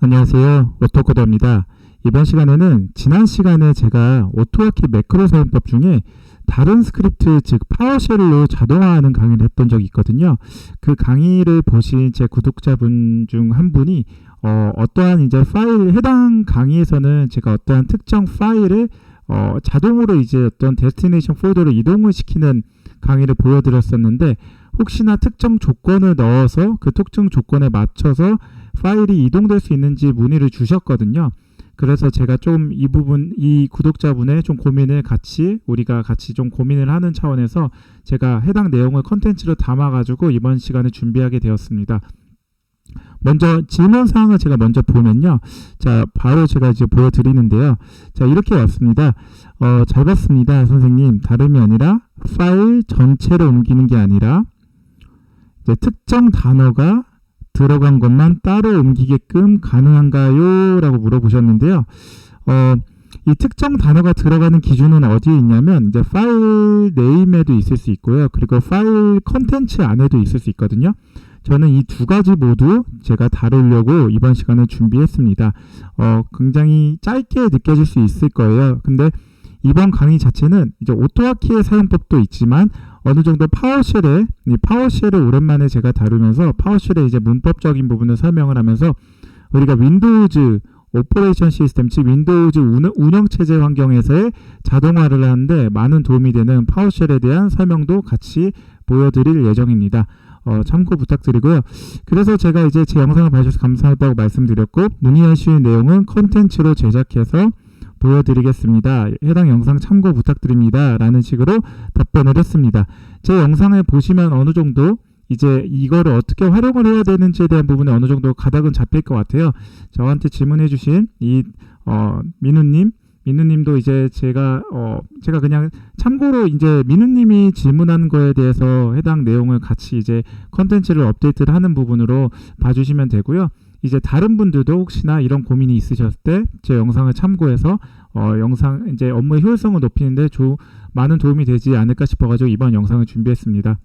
안녕하세요. 오토코더입니다. 이번 시간에는 지난 시간에 제가 오토와키 매크로 사용법 중에 다른 스크립트, 즉 파워쉘로 자동화하는 강의를 했던 적이 있거든요. 그 강의를 보신 제 구독자분 중 한 분이 어떠한 이제 파일, 해당 강의에서는 제가 어떠한 특정 파일을 자동으로 이제 어떤 데스티네이션 폴더로 이동을 시키는 강의를 보여드렸었는데, 혹시나 특정 조건을 넣어서 그 특정 조건에 맞춰서 파일이 이동될 수 있는지 문의를 주셨거든요. 그래서 제가 좀 이 부분, 이 구독자분의 좀 고민을 우리가 같이 좀 고민을 하는 차원에서 제가 해당 내용을 컨텐츠로 담아가지고 이번 시간에 준비하게 되었습니다. 먼저 질문 사항을 제가 먼저 보면요. 자, 바로 제가 이제 보여드리는데요. 자, 이렇게 왔습니다. 잘 봤습니다, 선생님. 다름이 아니라 파일 전체를 옮기는 게 아니라 이제 특정 단어가 들어간 것만 따로 옮기게끔 가능한가요? 라고 물어보셨는데요. 이 특정 단어가 들어가는 기준은 어디에 있냐면 이제 파일 네임에도 있을 수 있고요. 그리고 파일 컨텐츠 안에도 있을 수 있거든요. 저는 이 두 가지 모두 제가 다루려고 이번 시간을 준비했습니다. 굉장히 짧게 느껴질 수 있을 거예요. 근데 이번 강의 자체는 이제 오토와키의 사용법도 있지만 어느 정도 파워쉘을 오랜만에 제가 다루면서 파워쉘의 이제 문법적인 부분을 설명을 하면서 우리가 윈도우즈 오퍼레이션 시스템, 즉 윈도우즈 운영체제 환경에서의 자동화를 하는데 많은 도움이 되는 파워쉘에 대한 설명도 같이 보여드릴 예정입니다. 참고 부탁드리고요. 그래서 제가 이제 제 영상을 봐주셔서 감사하다고 말씀드렸고, 문의하실 내용은 컨텐츠로 제작해서 보여드리겠습니다. 해당 영상 참고 부탁드립니다. 라는 식으로 답변을 했습니다. 제 영상을 보시면 어느 정도 이제 이거를 어떻게 활용을 해야 되는지에 대한 부분에 어느 정도 가닥은 잡힐 것 같아요. 저한테 질문해 주신 이 민우님도 이제 제가 그냥 참고로 이제 민우님이 질문한 거에 대해서 해당 내용을 같이 이제 컨텐츠를 업데이트를 하는 부분으로 봐주시면 되고요. 이제 다른 분들도 혹시나 이런 고민이 있으셨을 때 제 영상을 참고해서 영상 이제 업무의 효율성을 높이는데 많은 도움이 되지 않을까 싶어가지고 이번 영상을 준비했습니다.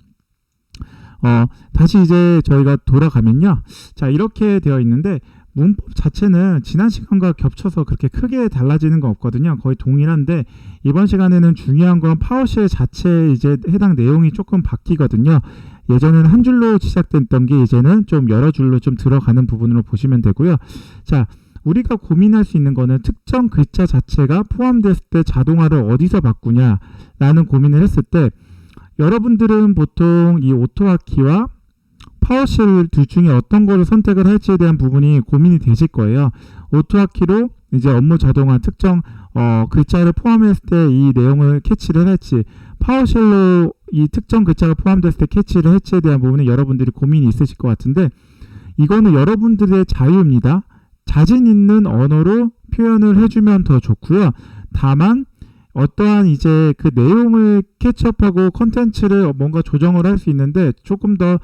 다시 이제 저희가 돌아가면요. 자, 이렇게 되어 있는데 문법 자체는 지난 시간과 겹쳐서 그렇게 크게 달라지는 건 없거든요. 거의 동일한데 이번 시간에는 중요한 건 파워쉘 자체에 이제 해당 내용이 조금 바뀌거든요. 예전에는 한 줄로 시작됐던 게 이제는 좀 여러 줄로 좀 들어가는 부분으로 보시면 되고요. 자, 우리가 고민할 수 있는 거는 특정 글자 자체가 포함됐을 때 자동화를 어디서 바꾸냐 라는 고민을 했을 때, 여러분들은 보통 이 오토와키와 파워쉘 둘 중에 어떤 거를 선택을 할지에 대한 부분이 고민이 되실 거예요. 오토와키로 이제 업무 자동화 특정 글자를 포함했을 때 이 내용을 캐치를 할지, 파워쉘로 이 특정 글자가 포함됐을 때 캐치를 할지에 대한 부분에 여러분들이 고민이 있으실 것 같은데, 이거는 여러분들의 자유입니다. 자신 있는 언어로 표현을 해주면 더 좋고요. 다만 어떠한 이제 그 내용을 캐치업하고 컨텐츠를 뭔가 조정을 할 수 있는데 조금 더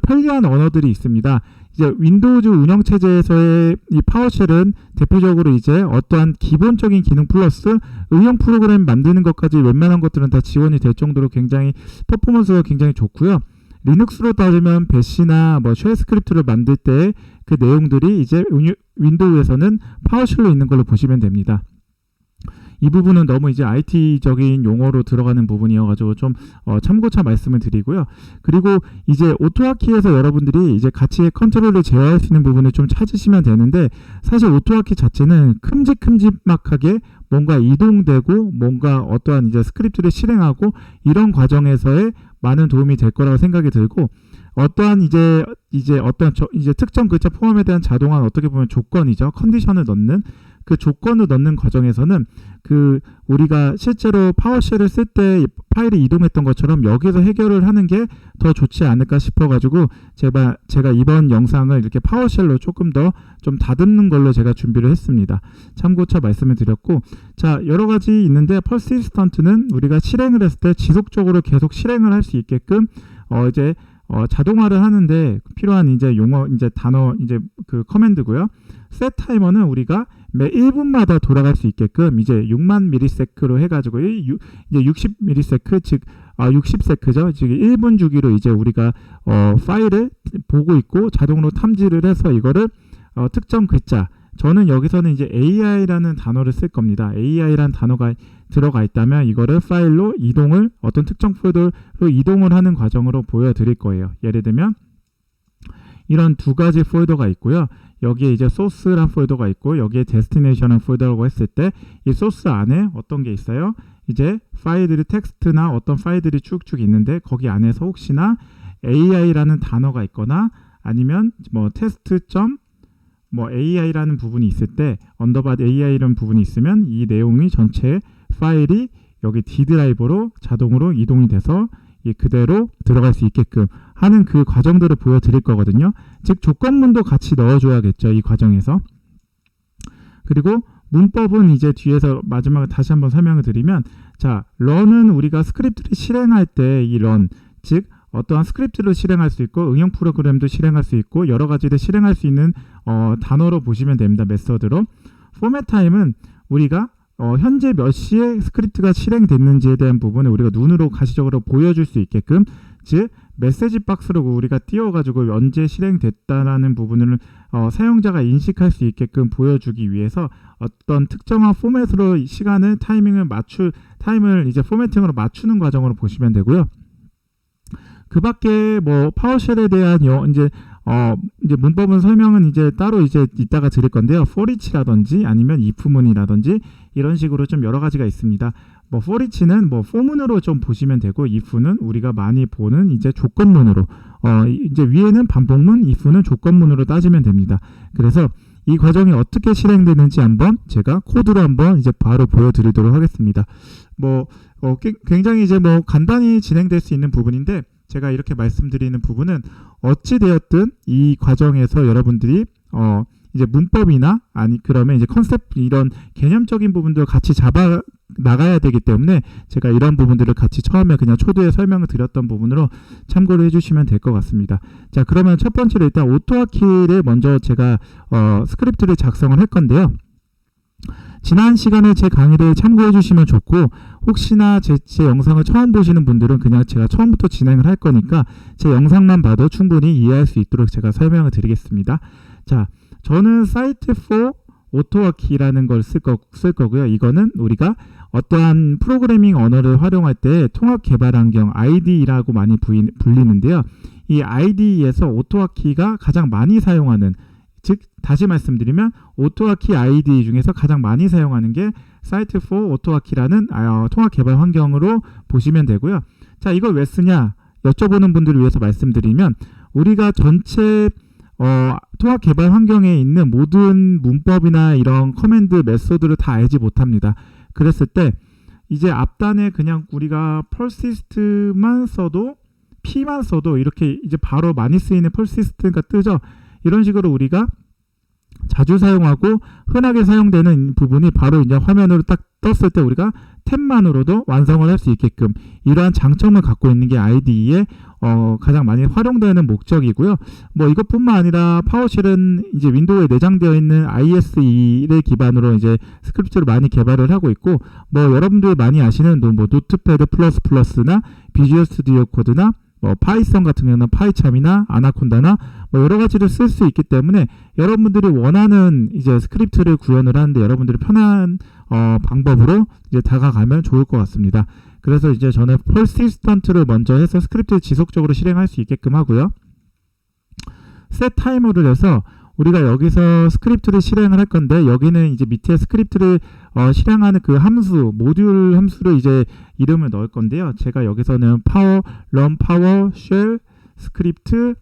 편리한 언어들이 있습니다. 이제 윈도우즈 운영체제에서의 이 파워쉘은 대표적으로 이제 어떠한 기본적인 기능 플러스 응용 프로그램 만드는 것까지 웬만한 것들은 다 지원이 될 정도로 굉장히 퍼포먼스가 굉장히 좋고요. 리눅스로 따지면 배시나 쉘 스크립트를 만들 때 그 내용들이 이제 윈도우에서는 파워쉘로 있는 걸로 보시면 됩니다. 이 부분은 너무 이제 IT적인 용어로 들어가는 부분이어가지고 좀 참고차 말씀을 드리고요. 그리고 이제 오토와키에서 여러분들이 이제 같이 컨트롤을 제어할 수 있는 부분을 좀 찾으시면 되는데, 사실 오토와키 자체는 큼직큼직하게 뭔가 이동되고 뭔가 어떠한 이제 스크립트를 실행하고 이런 과정에서의 많은 도움이 될 거라고 생각이 들고, 어떠한 이제 특정 글자 포함에 대한 자동화는 어떻게 보면 조건이죠. 컨디션을 넣는 그 조건을 넣는 과정에서는 우리가 실제로 파워쉘을 쓸 때 파일이 이동했던 것처럼 여기서 해결을 하는 게 더 좋지 않을까 싶어가지고 제가 이번 영상을 이렇게 파워쉘로 조금 더 좀 다듬는 걸로 제가 준비를 했습니다. 참고차 말씀을 드렸고, 자, 여러 가지 있는데 퍼시스턴트는 우리가 실행을 했을 때 지속적으로 계속 실행을 할 수 있게끔 자동화를 하는데 필요한 이제 용어, 이제 단어, 이제 그 커맨드고요. 셋 타이머는 우리가 매 1분마다 돌아갈 수 있게끔 이제 6만 미리세크로 해가지고 이제 60 미리세크, 즉 60세크죠. 즉 1분 주기로 이제 우리가 파일을 보고 있고 자동으로 탐지를 해서 이거를 특정 글자, 저는 여기서는 이제 AI라는 단어를 쓸 겁니다. AI라는 단어가 들어가 있다면 이거를 파일로 이동을 어떤 특정 폴더로 이동을 하는 과정으로 보여드릴 거예요. 예를 들면 이런 두 가지 폴더가 있고요. 여기에 이제 소스란 폴더가 있고 여기에 데스티네이션이라는 폴더라고 했을 때 이 소스 안에 어떤 게 있어요? 이제 파일들이 텍스트나 어떤 파일들이 쭉쭉 있는데 거기 안에서 혹시나 AI라는 단어가 있거나 아니면 뭐 테스트.뭐 AI라는 부분이 있을 때 언더바 AI라는 부분이 있으면 이 내용이 전체 파일이 여기 D 드라이버로 자동으로 이동이 돼서 그대로 들어갈 수 있게끔 하는 그 과정들을 보여드릴 거거든요. 즉 조건문도 같이 넣어줘야겠죠. 이 과정에서. 그리고 문법은 이제 뒤에서 마지막에 다시 한번 설명을 드리면 자, run은 우리가 스크립트를 실행할 때 이 run, 즉 어떠한 스크립트를 실행할 수 있고 응용 프로그램도 실행할 수 있고 여러 가지를 실행할 수 있는 단어로 보시면 됩니다. 메서드로. 포맷 타임은 우리가 현재 몇 시에 스크립트가 실행됐는지에 대한 부분을 우리가 눈으로 가시적으로 보여줄 수 있게끔, 즉 메시지 박스로 우리가 띄워가지고 언제 실행됐다라는 부분을 사용자가 인식할 수 있게끔 보여주기 위해서 어떤 특정한 포맷으로 시간을 타임을 이제 포매팅으로 맞추는 과정으로 보시면 되고요. 그 밖에 뭐 파워쉘에 대한 이제 문법은 설명은 이제 따로 이제 이따가 드릴 건데요. for each라든지 아니면 if문이라든지 이런 식으로 좀 여러 가지가 있습니다. 뭐 for each는 뭐 for문으로 좀 보시면 되고 if는 우리가 많이 보는 이제 조건문으로 이제 위에는 반복문, if는 조건문으로 따지면 됩니다. 그래서 이 과정이 어떻게 실행되는지 한번 제가 코드로 한번 이제 바로 보여드리도록 하겠습니다. 뭐 굉장히 이제 뭐 간단히 진행될 수 있는 부분인데 제가 이렇게 말씀드리는 부분은 어찌 되었든 이 과정에서 여러분들이 이제 문법이나 그러면 이제 컨셉 이런 개념적인 부분들 같이 잡아 나가야 되기 때문에 제가 이런 부분들을 같이 처음에 그냥 초두에 설명을 드렸던 부분으로 참고를 해주시면 될 것 같습니다. 자, 그러면 첫 번째로 일단 오토화키를 먼저 제가 스크립트를 작성을 할 건데요. 지난 시간에 제 강의를 참고해 주시면 좋고 혹시나 제 영상을 처음 보시는 분들은 그냥 제가 처음부터 진행을 할 거니까 제 영상만 봐도 충분히 이해할 수 있도록 제가 설명을 드리겠습니다. 자, 저는 사이트4 오토화키라는 걸 쓸 거고요. 이거는 우리가 어떠한 프로그래밍 언어를 활용할 때 통합 개발 환경 IDE라고 많이 불리는데요. 이 IDE에서 오토화키가 가장 많이 사용하는, 즉 다시 말씀드리면 오토화키 IDE 중에서 가장 많이 사용하는 게 사이트4 오토화키라는 통합 개발 환경으로 보시면 되고요. 자, 이걸 왜 쓰냐 여쭤보는 분들을 위해서 말씀드리면 우리가 전체 통합 개발 환경에 있는 모든 문법이나 이런 커맨드 메소드를 다 알지 못합니다. 그랬을 때 이제 앞단에 그냥 우리가 persist만 써도 p만 써도 이렇게 이제 바로 많이 쓰이는 persist가 뜨죠. 이런 식으로 우리가 자주 사용하고 흔하게 사용되는 부분이 바로 이제 화면으로 딱 떴을 때 우리가 탭만으로도 완성을 할 수 있게끔 이러한 장점을 갖고 있는 게 IDE의 가장 많이 활용되는 목적이고요. 뭐 이것뿐만 아니라 파워쉘은 이제 윈도우에 내장되어 있는 ISE를 기반으로 이제 스크립트를 많이 개발을 하고 있고, 뭐 여러분들이 많이 아시는 뭐 노트패드 플러스나 비주얼 스튜디오 코드나 뭐 파이썬 같은 경우는 파이참이나 아나콘다나 뭐 여러 가지를 쓸 수 있기 때문에 여러분들이 원하는 이제 스크립트를 구현을 하는데 여러분들이 편한 방법으로 이제 다가가면 좋을 것 같습니다. 그래서 이제 저는 persistent를 먼저 해서 스크립트를 지속적으로 실행할 수 있게끔 하고요. set 타이머를 해서 우리가 여기서 스크립트를 실행을 할 건데 여기는 이제 밑에 스크립트를 실행하는 그 함수, 모듈 함수를 이제 이름을 넣을 건데요. 제가 여기서는 run PowerShell 스크립트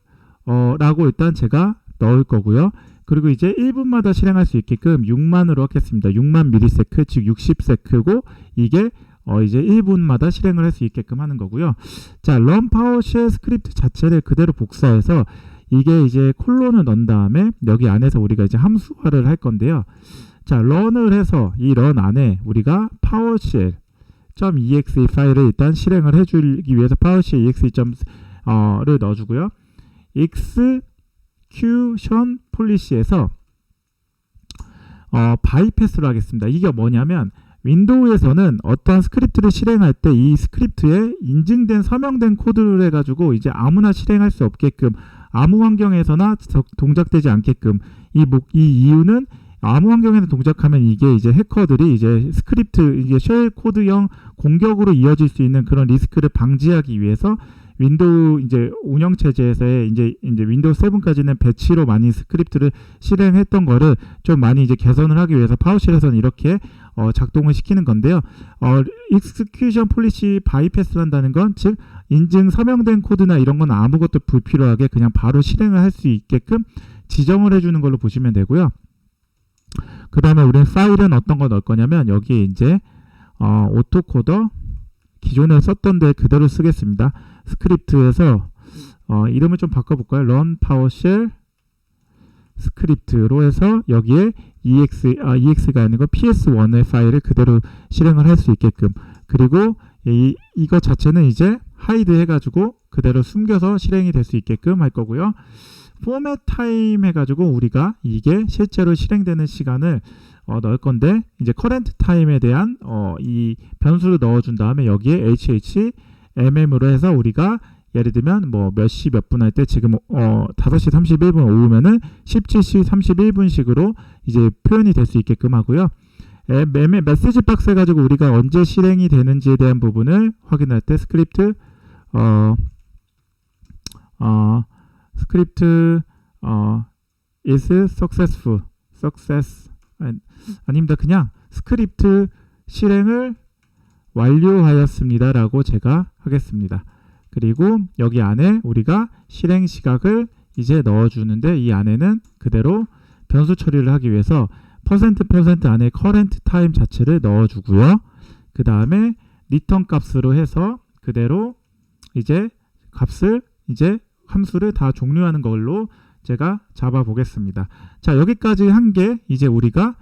라고 일단 제가 넣을 거고요. 그리고 이제 1분마다 실행할 수 있게끔 6만으로 하겠습니다. 6만 미리세크, 즉 60세크고 이게 이제 1분마다 실행을 할 수 있게끔 하는 거고요. 자, run PowerShell 스크립트 자체를 그대로 복사해서 이게 이제 콜론을 넣은 다음에 여기 안에서 우리가 이제 함수화를 할 건데요. 자, run을 해서 이 run 안에 우리가 PowerShell.exe 파일을 일단 실행을 해주기 위해서 PowerShell exe.를 넣어주고요. execution policy에서 바이패스로 하겠습니다. 이게 뭐냐면 윈도우에서는 어떠한 스크립트를 실행할 때 이 스크립트에 인증된 서명된 코드를 해가지고 이제 아무나 실행할 수 없게끔 아무 환경에서나 동작되지 않게끔 이 이유는 아무 환경에서 동작하면 이게 이제 해커들이 이제 스크립트 이게 쉘 코드형 공격으로 이어질 수 있는 그런 리스크를 방지하기 위해서 윈도우 이제 운영 체제에서의 이제 윈도우 7까지는 배치로 많이 스크립트를 실행했던 거를 좀 많이 이제 개선을 하기 위해서 파워쉘에서는 이렇게 작동을 시키는 건데요. execution policy bypass를 한다는 건 즉 인증 서명된 코드나 이런 건 아무것도 불필요하게 그냥 바로 실행을 할 수 있게끔 지정을 해주는 걸로 보시면 되고요. 그 다음에 우리는 파일은 어떤 거 넣을 거냐면 여기에 이제 오토코더 기존에 썼던 데 그대로 쓰겠습니다. 스크립트에서 이름을 좀 바꿔볼까요? run PowerShell 스크립트로 해서 여기에 EX가 아니고 PS1의 파일을 그대로 실행을 할 수 있게끔 그리고 이거 자체는 이제 하이드 해가지고 그대로 숨겨서 실행이 될 수 있게끔 할 거고요. 포맷 타임 해가지고 우리가 이게 실제로 실행되는 시간을 넣을 건데 이제 커런트 타임에 대한 이 변수를 넣어준 다음에 여기에 HHMM으로 해서 우리가 예를 들면 뭐 몇 시 몇 분 할 때 지금 5시 31분 오후면은 17시 31분식으로 이제 표현이 될 수 있게끔 하고요. 메시지 박스 해가지고 우리가 언제 실행이 되는지에 대한 부분을 확인할 때 스크립트 is successful 아닙니다. 그냥 스크립트 실행을 완료하였습니다 라고 제가 하겠습니다. 그리고 여기 안에 우리가 실행 시각을 이제 넣어주는데 이 안에는 그대로 변수 처리를 하기 위해서 %% 안에 current time 자체를 넣어주고요. 그 다음에 return 값으로 해서 그대로 이제 값을 이제 함수를 다 종료하는 걸로 제가 잡아 보겠습니다. 자, 여기까지 한 게 이제 우리가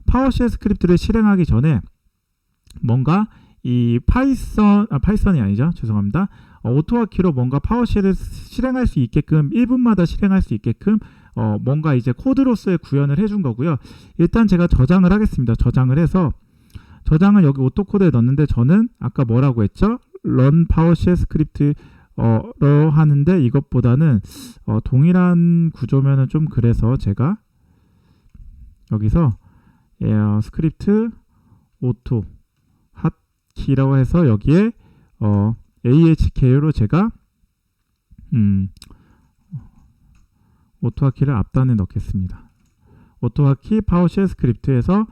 파워쉘 스크립트를 실행하기 전에 뭔가 이 파이썬이 아니죠. 죄송합니다. 오토화키로 뭔가 파워쉘을 실행할 수 있게끔 1분마다 실행할 수 있게끔 뭔가 이제 코드로서의 구현을 해준 거고요. 일단 제가 저장을 하겠습니다. 저장을 해서 저장을 여기 오토코드에 넣는데 저는 아까 뭐라고 했죠? run PowerShell 스크립트 로 하는데 이것보다는 동일한 구조면은 좀 그래서 제가 여기서 스크립트 오토 핫키라고 해서 여기에 AHK로 제가 오토하키를 앞단에 넣겠습니다. 오토하키 파워쉘 스크립트에서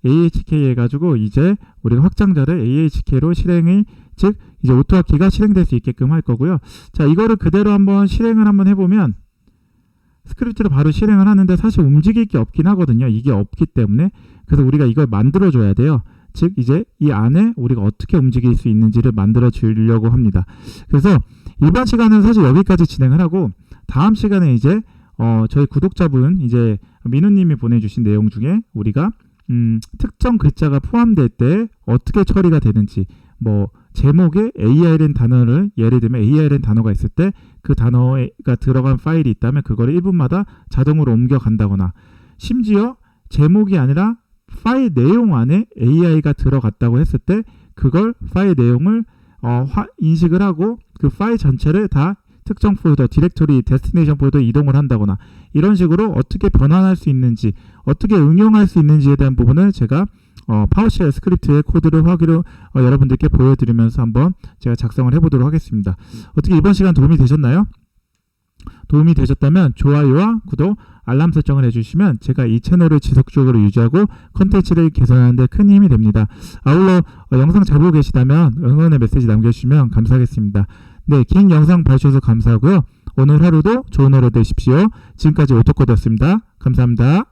AHK 해가지고 이제 우리가 확장자를 AHK로 실행이 즉 이제 오토하키가 실행될 수 있게끔 할 거고요. 자, 이거를 그대로 한번 실행을 한번 해보면 스크립트를 바로 실행을 하는데 사실 움직일 게 없긴 하거든요. 이게 없기 때문에 그래서 우리가 이걸 만들어 줘야 돼요. 즉 이제 이 안에 우리가 어떻게 움직일 수 있는지를 만들어 주려고 합니다. 그래서 이번 시간은 사실 여기까지 진행을 하고 다음 시간에 이제 저희 구독자분 이제 민우님이 보내주신 내용 중에 우리가 특정 글자가 포함될 때 어떻게 처리가 되는지 뭐 제목에 AI라는 단어를 예를 들면 AI라는 단어가 있을 때 그 단어가 들어간 파일이 있다면 그거를 1분마다 자동으로 옮겨간다거나 심지어 제목이 아니라 파일 내용 안에 AI가 들어갔다고 했을 때 그걸 파일 내용을 인식을 하고 그 파일 전체를 다 특정 폴더, 디렉토리, 데스티네이션 폴더에 이동을 한다거나 이런 식으로 어떻게 변환할 수 있는지 어떻게 응용할 수 있는지에 대한 부분을 제가 파워쉘 스크립트의 코드를 여러분들께 보여드리면서 한번 제가 작성을 해보도록 하겠습니다. 어떻게 이번 시간 도움이 되셨나요? 도움이 되셨다면 좋아요와 구독, 알람 설정을 해주시면 제가 이 채널을 지속적으로 유지하고 컨텐츠를 개선하는 데 큰 힘이 됩니다. 아울러 영상 잘 보고 계시다면 응원의 메시지 남겨주시면 감사하겠습니다. 네, 긴 영상 봐주셔서 감사하고요. 오늘 하루도 좋은 하루 되십시오. 지금까지 오토코드였습니다. 감사합니다.